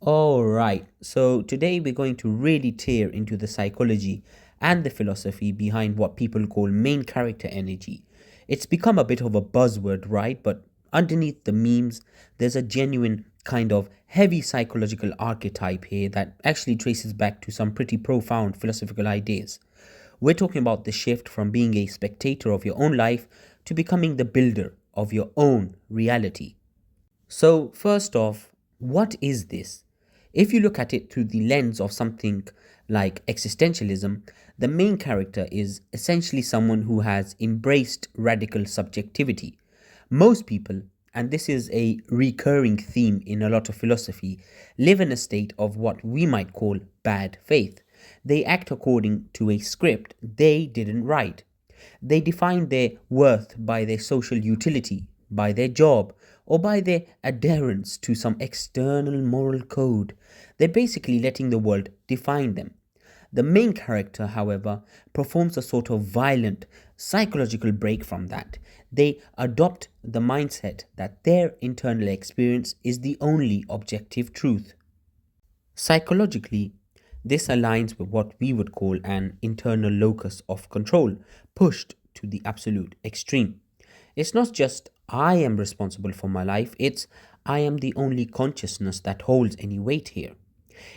All right, so today we're going to really tear into the psychology and the philosophy behind what people call main character energy. It's become a bit of a buzzword, right? But underneath the memes, there's a genuine kind of heavy psychological archetype here that actually traces back to some pretty profound philosophical ideas. We're talking about the shift from being a spectator of your own life to becoming the builder of your own reality. So, first off, what is this? If you look at it through the lens of something like existentialism, the main character is essentially someone who has embraced radical subjectivity. Most people, and this is a recurring theme in a lot of philosophy, live in a state of what we might call bad faith. They act according to a script they didn't write. They define their worth by their social utility, by their job, or by their adherence to some external moral code. They're basically letting the world define them. The main character, however, performs a sort of violent psychological break from that. They adopt the mindset that their internal experience is the only objective truth. Psychologically, this aligns with what we would call an internal locus of control, pushed to the absolute extreme. It's not just I am responsible for my life, it's I am the only consciousness that holds any weight here.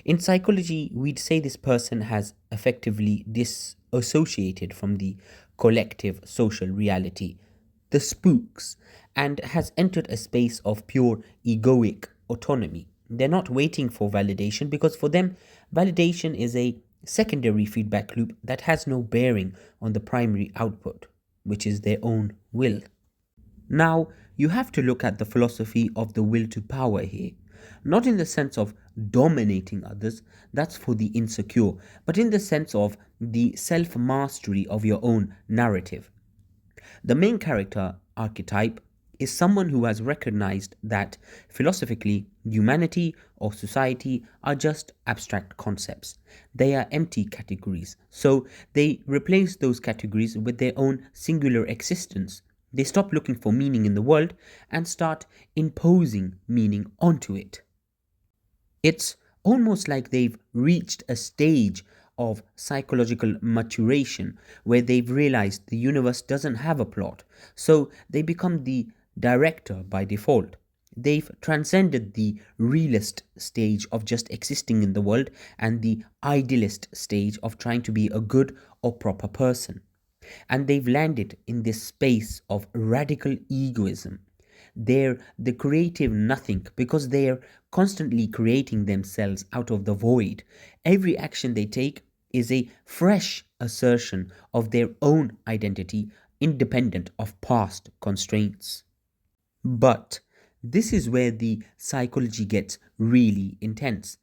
In psychology, we'd say this person has effectively disassociated from the collective social reality, the spooks, and has entered a space of pure egoic autonomy. They're not waiting for validation because for them, validation is a secondary feedback loop that has no bearing on the primary output, which is their own will. Now, you have to look at the philosophy of the will to power here. Not in the sense of dominating others, that's for the insecure, but in the sense of the self mastery of your own narrative. The main character archetype is someone who has recognized that philosophically, humanity or society are just abstract concepts. They are empty categories. So they replace those categories with their own singular existence. They stop looking for meaning in the world and start imposing meaning onto it. It's almost like they've reached a stage of psychological maturation where they've realized the universe doesn't have a plot, so they become the director by default. They've transcended the realist stage of just existing in the world and the idealist stage of trying to be a good or proper person. And they've landed in this space of radical egoism. They're the creative nothing because they're constantly creating themselves out of the void. Every action they take is a fresh assertion of their own identity, independent of past constraints. But this is where the psychology gets really intense.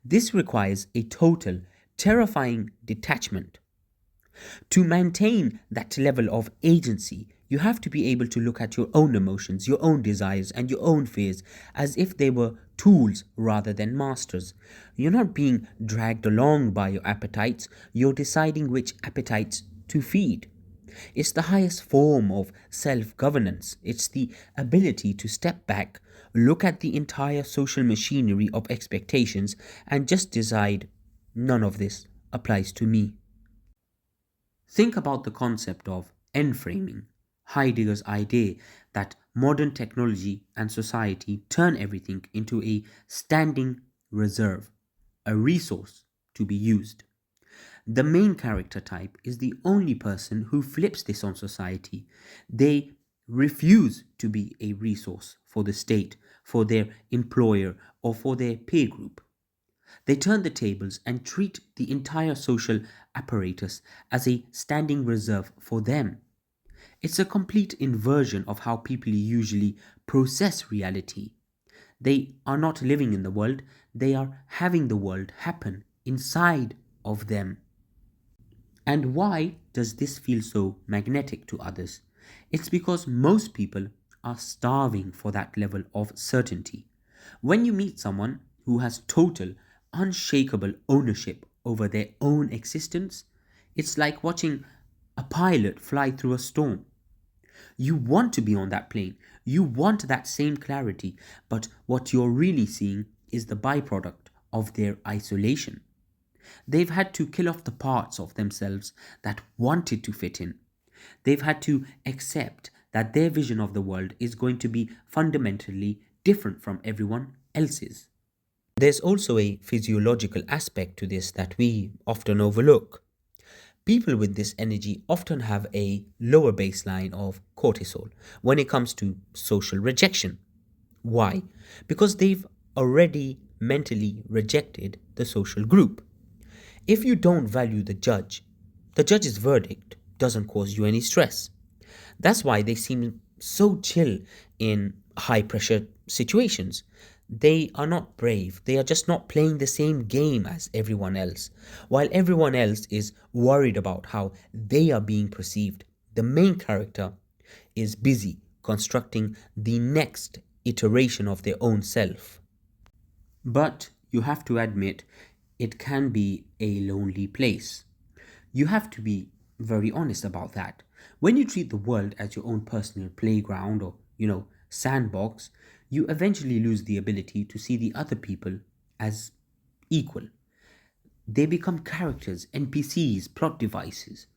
This requires a total, terrifying detachment. To maintain that level of agency, you have to be able to look at your own emotions, your own desires, and your own fears as if they were tools rather than masters. You're not being dragged along by your appetites, you're deciding which appetites to feed. It's the highest form of self governance. It's the ability to step back, look at the entire social machinery of expectations, and just decide none of this applies to me. Think about the concept of enframing, Heidegger's idea that modern technology and society turn everything into a standing reserve, a resource to be used. The main character type is the only person who flips this on society. They refuse to be a resource for the state, for their employer, or for their peer group. They turn the tables and treat the entire social apparatus as a standing reserve for them. It's a complete inversion of how people usually process reality. They are not living in the world, they are having the world happen inside of them. And why does this feel so magnetic to others? It's because most people are starving for that level of certainty. When you meet someone who has total, unshakable ownership over their own existence, it's like watching a pilot fly through a storm. You want to be on that plane, you want that same clarity, but what you're really seeing is the byproduct of their isolation. They've had to kill off the parts of themselves that wanted to fit in. They've had to accept that their vision of the world is going to be fundamentally different from everyone else's. There's also a physiological aspect to this that we often overlook. People with this energy often have a lower baseline of cortisol when it comes to social rejection. Why? Because they've already mentally rejected the social group. If you don't value the judge's verdict doesn't cause you any stress. That's why they seem so chill in high pressure situations. They are not brave. They are just not playing the same game as everyone else. While everyone else is worried about how they are being perceived, the main character is busy constructing the next iteration of their own self. But you have to admit, it can be a lonely place. You have to be very honest about that. When you treat the world as your own personal playground or, sandbox, you eventually lose the ability to see the other people as equal. They become characters, NPCs, plot devices.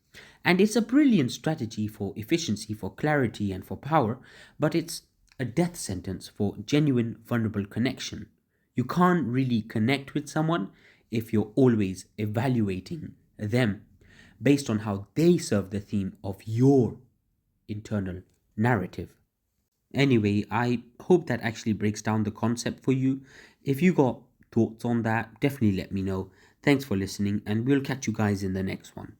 And it's a brilliant strategy for efficiency, for clarity, and for power, but it's a death sentence for genuine, vulnerable connection. You can't really connect with someone if you're always evaluating them based on how they serve the theme of your internal narrative. Anyway, I hope that actually breaks down the concept for you. If you got thoughts on that, definitely let me know. Thanks for listening, and we'll catch you guys in the next one.